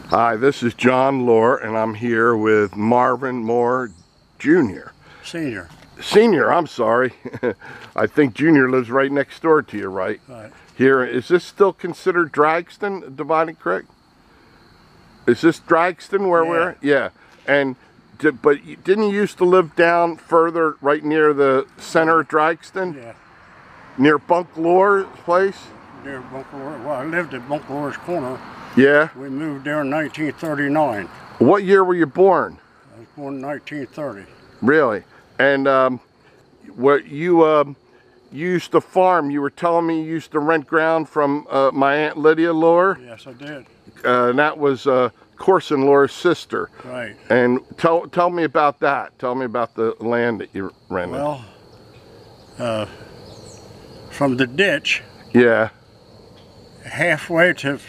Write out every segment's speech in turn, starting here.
Hi, this is John Lohr, and I'm here with Marvin Moore Jr. Senior, I'm sorry. I think Junior lives right next door to you, right? Right. Here, is this still considered Dragston, Dividing Creek? Is this Dragston where we're at? Yeah. And, but didn't you used to live down further, right near the center of Dragston? Yeah. Near Bunk Lohr's place? Near Bunk Lohr. Well, I lived at Bunk Lohr's corner. Yeah. We moved there in 1939. What year were you born? I was born in 1930. Really? And what you used to farm, you were telling me you used to rent ground from my Aunt Lydia Lohr? Yes, I did. And that was Corson Lohr's sister. Right. And tell me about that. Tell me about the land that you rented. Well, from the ditch, yeah, halfway to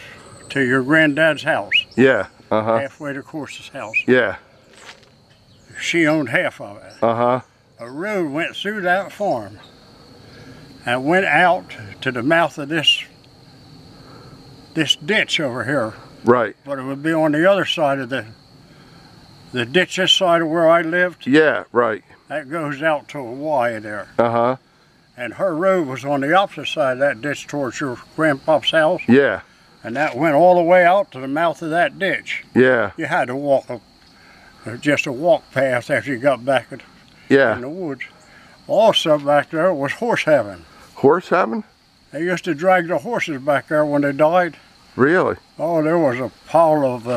your granddad's house. Yeah. Halfway to Corson's house. Yeah. She owned half of it. A road went through that farm and went out to the mouth of this ditch over here. Right. But it would be on the other side of the ditch, this side of where I lived. Yeah, right. That goes out to a Y there. And her road was on the opposite side of that ditch towards your grandpa's house. Yeah. And that went all the way out to the mouth of that ditch. Yeah. You had to walk just a walk path after you got back in the woods. Also back there was horse heaven. Horse heaven? They used to drag the horses back there when they died. Really? Oh, there was a pile of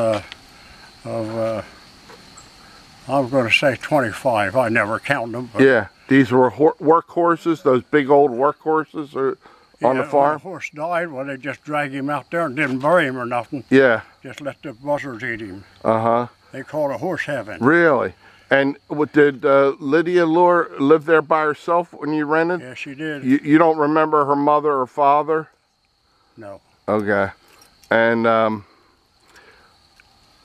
I'm going to say 25. I never counted them. But yeah. These were work horses, those big old work horses on the farm? When the horse died, well, they just dragged him out there and didn't bury him or nothing. Yeah. Just let the buzzards eat him. They called it horse heaven. Really? And did Lydia Lohr live there by herself when you rented? Yes, she did. You don't remember her mother or father? No. Okay. And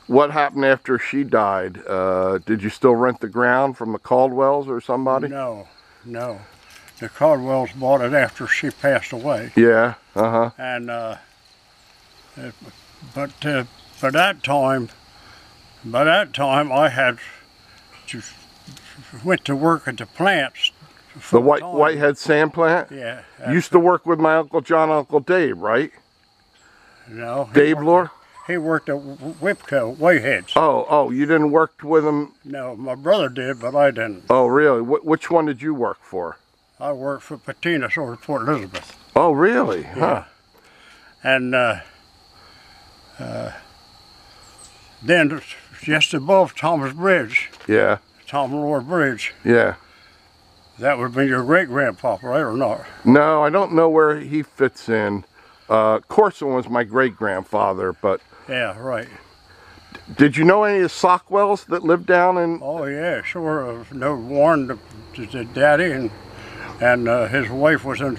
what happened after she died? Did you still rent the ground from the Caldwells or somebody? No, no. The Caldwells bought it after she passed away. Yeah. And but by that time I had went to work at the plants. The Whitehead sand plant? Yeah. Used to work with my Uncle John, Uncle Dave, right? No. Dave Lohr? He worked at Whipco, Whiteheads. Oh, you didn't work with him? No, my brother did, but I didn't. Oh, really? Which one did you work for? I worked for Patinas over at Port Elizabeth. Oh, really? Yeah. And then just above Thomas Bridge. Yeah. Tom Lohr Bridge. Yeah. That would be your great-grandpapa, right, or not? No, I don't know where he fits in. Corson was my great-grandfather, but... Yeah, right. Did you know any of the Sockwells that lived down in... Oh, yeah, sure. No, Warren, the daddy, and his wife was a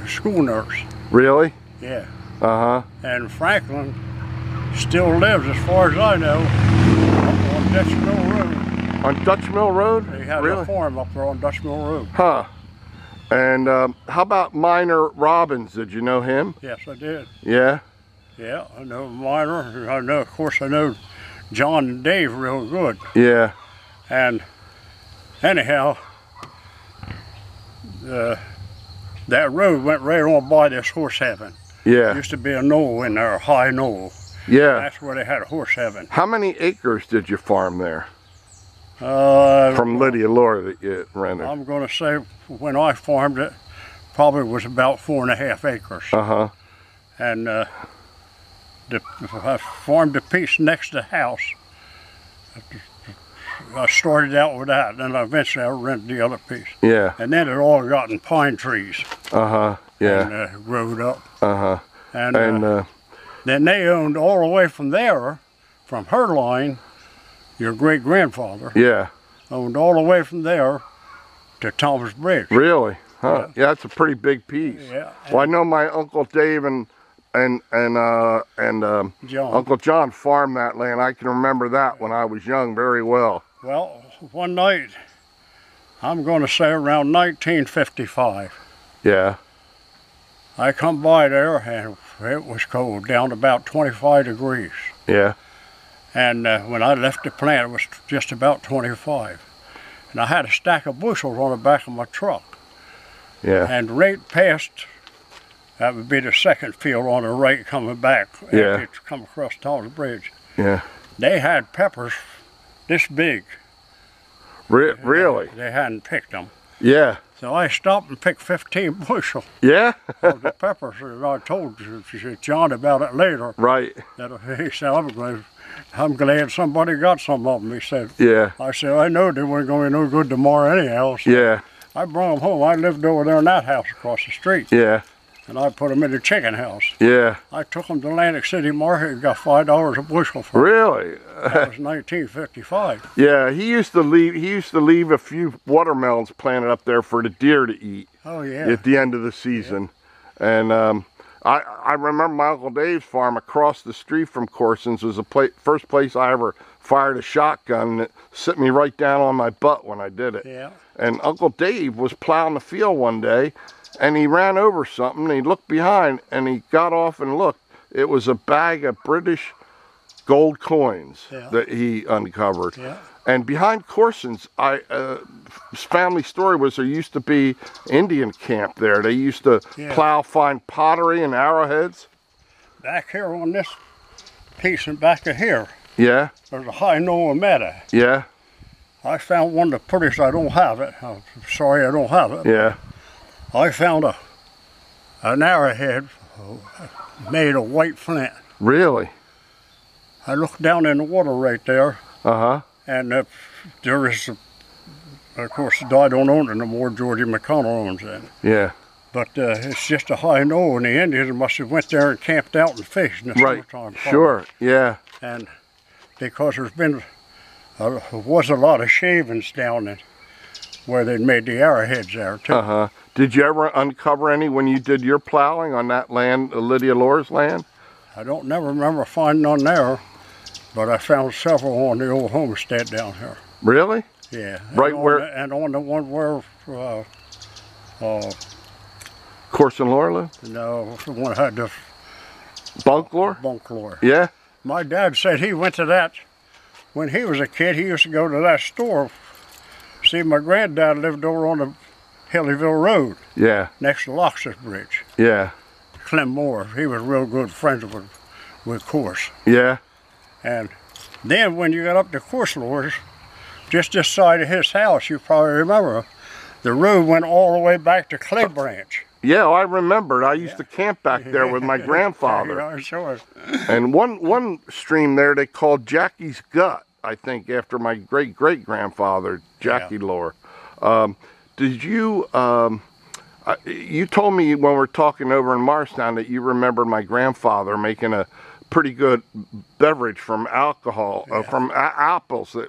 school nurse. Really? Yeah. And Franklin still lives, as far as I know, up on Dutch Mill Road. On Dutch Mill Road? They had a farm up there on Dutch Mill Road. And how about Minor Robbins? Did you know him? Yes, I did. Yeah? Yeah, I know Minor. Of course, I know John and Dave real good. Yeah. And anyhow, that road went right on by this horse heaven. Yeah. There used to be a knoll in there, a high knoll. Yeah. That's where they had a horse heaven. How many acres did you farm there? From Lydia Lohr that you rented? I'm going to say when I farmed it, probably was about 4.5 acres. And I farmed a piece next to the house. I started out with that, and then eventually I rented the other piece. Yeah. And then it all got in pine trees. Yeah. And growed up. And then they owned all the way from there, from her line, your great-grandfather. Yeah. Owned all the way from there to Thomas Bridge. Really? Huh. Yeah, that's a pretty big piece. Yeah. Well, I know my Uncle Dave and Uncle John farmed that land. I can remember that when I was young very well. Well, one night, I'm going to say around 1955. Yeah. I come by there and it was cold, down to about 25 degrees. Yeah. And when I left the plant, it was just about 25. And I had a stack of bushels on the back of my truck. Yeah. And right past, that would be the second field on the right coming back after it's come across the top of the bridge. Yeah. They had peppers this big. Really? They hadn't picked them. Yeah. So I stopped and picked 15 bushels Yeah? of the peppers. And I told John about it later. Right. That he said, I'm glad somebody got some of them, he said. Yeah. I said, I know they weren't going to be no good tomorrow anyhow. So Yeah. I brought them home. I lived over there in that house across the street. Yeah. And I put them in the chicken house. Yeah. I took them to Atlantic City Market and got $5 a bushel for them. Really? That was 1955. Yeah, he used to leave a few watermelons planted up there for the deer to eat. Oh yeah. At the end of the season. Yeah. And I remember my Uncle Dave's farm across the street from Corson's was the first place I ever fired a shotgun, and it set me right down on my butt when I did it. Yeah. And Uncle Dave was plowing the field one day, and he ran over something, and he looked behind, and he got off and looked. It was a bag of British gold coins that he uncovered. Yeah. And behind Corson's, his family story was there used to be Indian camp there. They used to plow fine pottery and arrowheads. Back here on this piece and back of here, yeah, there's a high Noah meadow. Yeah. I found one of the prettiest. I don't have it. I'm sorry I don't have it. Yeah. I found an arrowhead made of white flint. Really? I looked down in the water right there. Uh-huh. And there is, of course, I don't own it no more. Georgie McConnell owns it. Yeah. But it's just a high knoll, and the Indians must have went there and camped out and fished in the summertime. Sure, yeah. And because there's been, was a lot of shavings down in where they made the arrowheads there, too. Uh-huh. Did you ever uncover any when you did your plowing on that land, Lydia Lore's land? I don't never remember finding none there, but I found several on the old homestead down here. Really? Yeah. Right where? And on the one where Corson Lore lived? No, the one had the Bunklore? Bunklore. Yeah. My dad said he went to that when he was a kid. He used to go to that store. See, my granddad lived over on the Hillyville Road. Yeah. Next to Lox's Bridge. Yeah. Clem Moore. He was real good friends with Course. Yeah. And then when you got up to Course-Lore's, just this side of his house, you probably remember, the road went all the way back to Clay Branch. Yeah, I remembered. I used to camp back there with my grandfather. Yeah, sure. And one stream there they called Jackie's Gut, I think, after my great-great-grandfather, Jackie Lore. Did you, you told me when we were talking over in Morristown that you remembered my grandfather making a pretty good beverage from alcohol, from apples that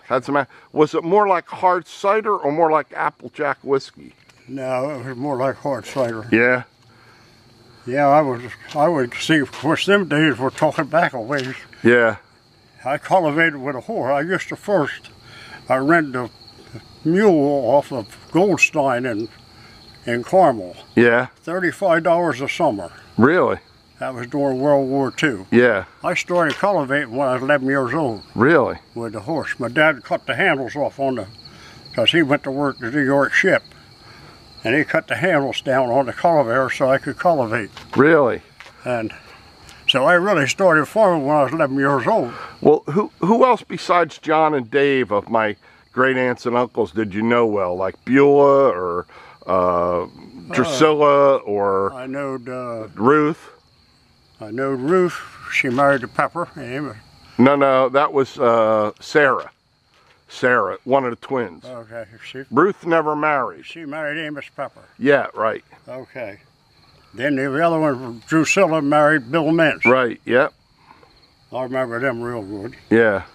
had some. Was it more like hard cider or more like Applejack whiskey? No, it was more like hard cider. Yeah. Yeah, I would see. Of course, them days we're talking back a ways. Yeah. I cultivated with a horse. I used to I rented a mule off of Goldstein in Carmel. Yeah. $35 a summer. Really? That was during World War II. Yeah. I started cultivating when I was 11 years old. Really? With the horse. My dad cut the handles off because he went to work the New York ship. And he cut the handles down on the cultivator so I could cultivate. Really? And so I really started farming when I was 11 years old. Well, who else besides John and Dave of my great aunts and uncles did you know well? Like Beulah or Drusilla or I knowed Ruth? I knowed Ruth. She married to Pepper. No, that was Sarah. Sarah, one of the twins. Okay. Ruth never married. She married Amos Pepper. Yeah, right. Okay. Then the other one, Drusilla, married Bill Mintz. Right, yep. I remember them real good. Yeah.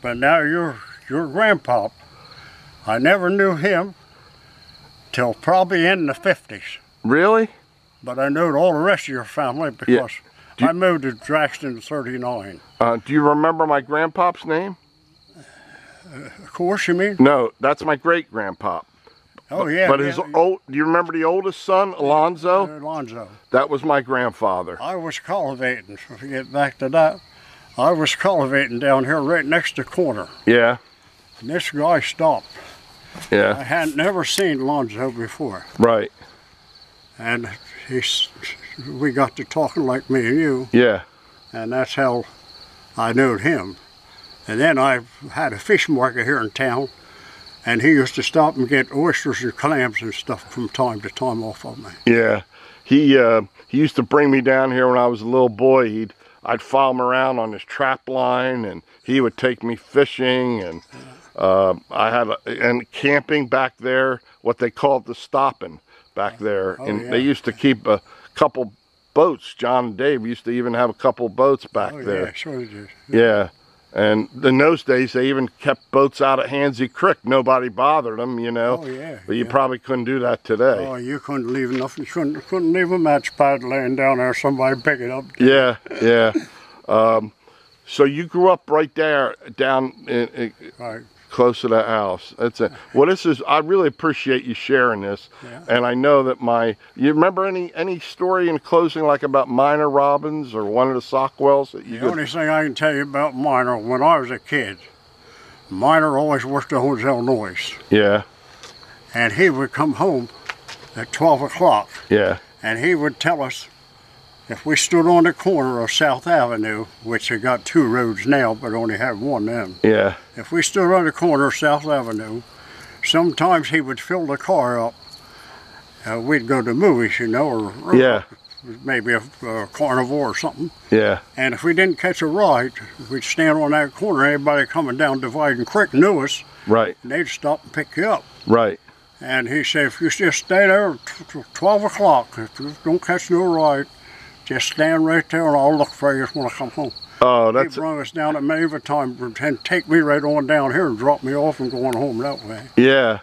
But now your grandpop, I never knew him till probably in the 50s. Really? But I knowed all the rest of your family because I moved to Draxton in '39. Do you remember my grandpop's name? Of course, you mean? No, that's my great-grandpop. Oh, yeah. But his old, do you remember the oldest son, Alonzo? Alonzo. That was my grandfather. I was cultivating, so to get back to that. I was cultivating down here right next to the corner. Yeah. And this guy stopped. I Yeah. hadn't never seen Lonzo before. Right. And we got to talking like me and you. Yeah. And that's how I knew him. And then I had a fish market here in town. And he used to stop and get oysters and clams and stuff from time to time off of me. Yeah. He used to bring me down here when I was a little boy. I'd follow him around on his trap line, and he would take me fishing. And and camping back there, what they called the stopping back there. And they used to keep a couple boats. John and Dave used to even have a couple boats back there. Yeah, sure they did. Yeah. And in those days, they even kept boats out at Hansey Creek. Nobody bothered them, you know. Oh, yeah. But you probably couldn't do that today. Oh, you couldn't leave nothing. You couldn't leave a match pad laying down there. Somebody pick it up. Yeah, yeah. So you grew up right there, down Right. close to the house. That's it. Well, this is. I really appreciate you sharing this. Yeah. And I know that you remember any story in closing, like about Minor Robbins or one of the Sockwells that you? The only thing I can tell you about Minor, when I was a kid, Minor always worked at Illinois. Yeah. And he would come home at 12 o'clock. Yeah. And he would tell us, if we stood on the corner of South Avenue, which they got 2 roads now, but only had one then. Yeah. If we stood on the corner of South Avenue, sometimes he would fill the car up. We'd go to movies, you know, or Yeah. maybe a carnivore or something. Yeah. And if we didn't catch a ride, we'd stand on that corner. Everybody coming down Dividing Creek knew us. Right. And they'd stop and pick you up. Right. And he said, if you just stay there till 12 o'clock, if you don't catch no ride, just stand right there and I'll look for you when I come home. Oh, that's. He brought us down at many a time and take me right on down here and drop me off and going home that way. Yeah.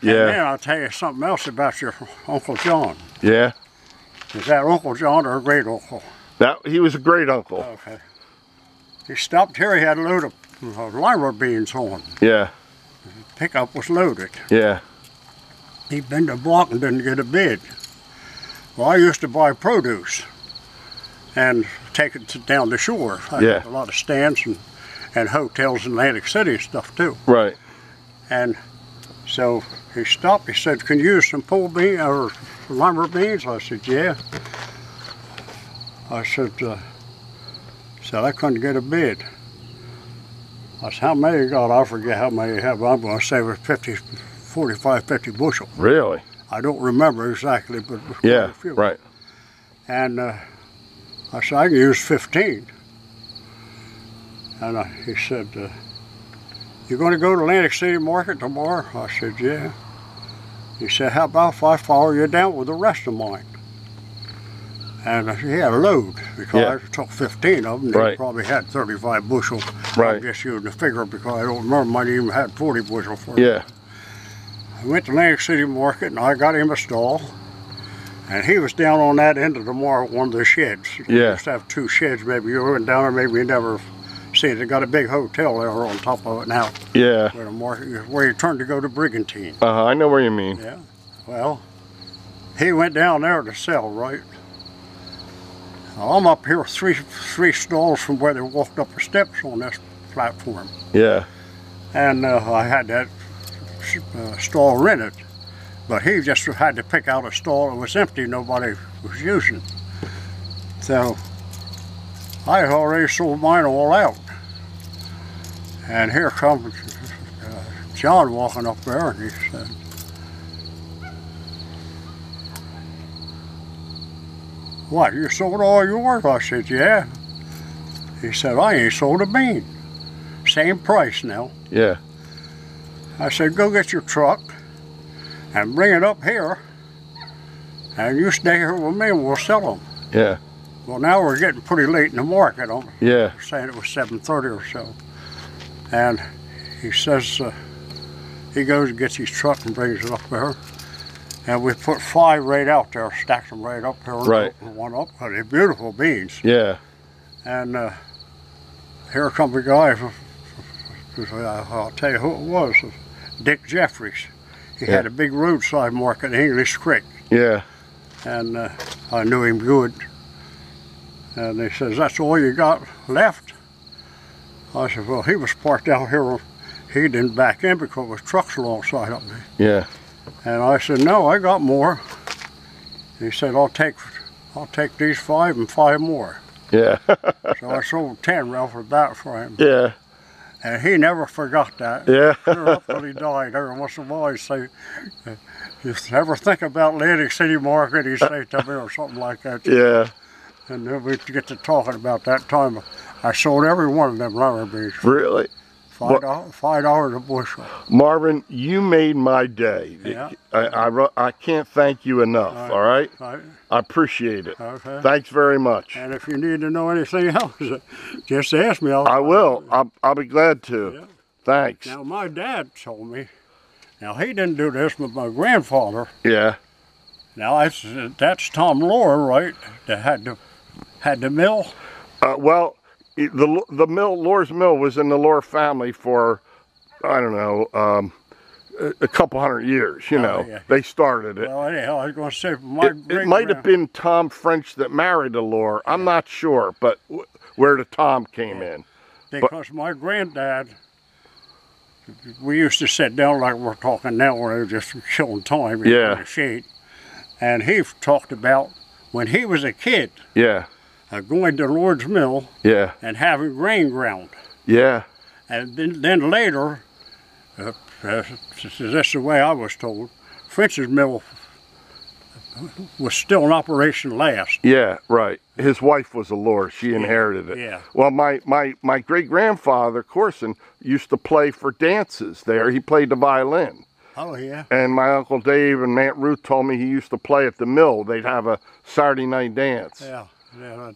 Yeah. And then I'll tell you something else about your Uncle John. Yeah. Is that Uncle John or a great uncle? He was a great uncle. Okay. He stopped here, he had a load of lima beans on. Yeah. The pickup was loaded. Yeah. He'd been to block and didn't get a bid. Well, I used to buy produce and take it down the shore. I had a lot of stands and hotels in Atlantic City and stuff too. Right. And so he stopped, he said, can you use some pole beans or lima beans? I said, yeah. I said, I couldn't get a bid. I said, how many you got? I forget how many you have. I'm going to say it was 45, 50 bushel. Really? I don't remember exactly, but yeah, a few. Right. And I said, I can use 15. And he said, you going to go to Atlantic City Market tomorrow? I said, yeah. He said, how about if I follow you down with the rest of mine? And he had a load, because I took 15 of them. They probably had 35 bushel. Right. I'm just using the figure because I don't remember, might even had 40 bushel for it. Yeah. I went to Atlantic City Market and I got him a stall. And he was down on that end of the market, one of the sheds. You used to have 2 sheds, maybe you went down there, maybe you never see it. They got a big hotel there on top of it now. Yeah. Where the market, where you turn to go to Brigantine. I know where you mean. Yeah. Well, he went down there to sell, right? I'm up here 3 stalls from where they walked up the steps on this platform. Yeah. And I had that stall rented. But he just had to pick out a stall that was empty, nobody was using. So I had already sold mine all out. And here comes John walking up there, and he said, what, you sold all yours? I said, yeah. He said, I ain't sold a bean. Same price now. Yeah. I said, go get your truck and bring it up here, and you stay here with me and we'll sell them. Yeah. Well, now we're getting pretty late in the market. I'm saying it was 7:30 or so. And he says, he goes and gets his truck and brings it up there. And we put 5 right out there, stacked them right up there. Right. One up, they're beautiful beans. Yeah. And here comes a guy, I'll tell you who it was, Dick Jeffries. He had a big roadside market in English Creek. Yeah. And I knew him good. And he says, that's all you got left? I said, well, he was parked out here. He didn't back in because there was trucks alongside of me. Yeah. And I said, no, I got more. He said, I'll take these 5 and 5 more. Yeah. So I sold 10 right off the bat for him. Yeah. And he never forgot that. Yeah. Clear up till he died. Every once in a while he'd say, you ever think about Atlantic City Market? He'd say to me or something like that. Yeah. And then we'd get to talking about that time. I sold every one of them lemon beans. Really? $5 a bushel. Marvin, you made my day. Yeah. I can't thank you enough, all right? I appreciate it. Okay. Thanks very much. And if you need to know anything else, just ask me. I will. I'll be glad to. Yeah. Thanks. Now, my dad told me, now he didn't do this, but my grandfather, Yeah. now that's Tom Lohr, right, that had the mill? Well, the mill, Lohr's mill, was in the Lohr family for, I don't know, a couple hundred years. You know, yeah. They started it. Well, anyhow, I was going to say, It might have been Tom French that married a Lohr. I'm not sure, but where the Tom came in. Because my granddad, we used to sit down like we're talking now, where they're just killing time in the shade. And he talked about when he was a kid. Yeah. Going to Lord's Mill. Yeah. And having grain ground. Yeah. And then later, this is the way I was told, French's mill was still in operation last. Yeah, right. His wife was a Lohr. She inherited it. Yeah. Well, my great-grandfather, Corson, used to play for dances there. He played the violin. Oh, yeah. And my Uncle Dave and Aunt Ruth told me he used to play at the mill. They'd have a Saturday night dance. Yeah, yeah.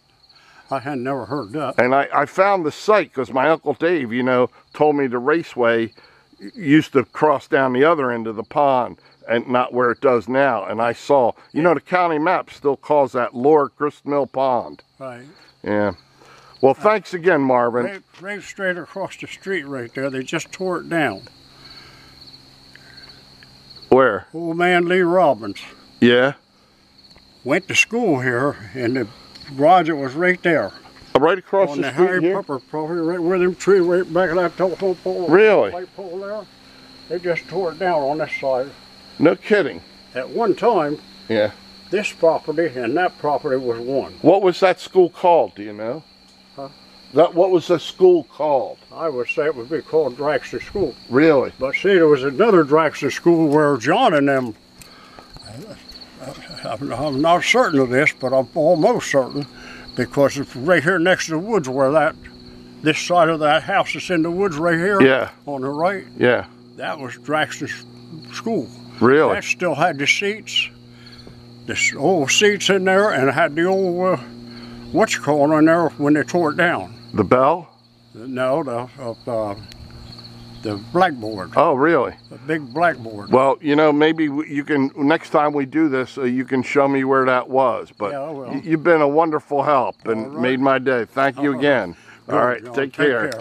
I had never heard that. And I found the site because my Uncle Dave, you know, told me the raceway used to cross down the other end of the pond and not where it does now. And I saw, you know, the county map still calls that Lohr Grist Mill Pond. Right. Yeah. Well, thanks again, Marvin. Right straight across the street right there. They just tore it down. Where? Old man Lee Robbins. Yeah. Went to school here, and the garage was right there. Right across the street here? On the Harry Pepper property, right where them trees, right back of that telephone pole. Really? Light pole there. They just tore it down on this side. No kidding. At one time, yeah, this property and that property was one. What was that school called, do you know? Huh? What was the school called? I would say it would be called Draxter School. Really? But see, there was another Draxter School where John and them, I'm not certain of this, but I'm almost certain, because it's right here next to the woods where this side of that house is in the woods right here. Yeah. On the right. Yeah. That was Draxter School. Really? That still had the seats, the old seats in there, and it had the old, whatchamacallit in there when they tore it down. The bell? No, the blackboard. Oh, really? The big blackboard. Well, you know, maybe you can, next time we do this, you can show me where that was. But yeah, I will. You've been a wonderful help and made my day. Thank you again. All right, take care.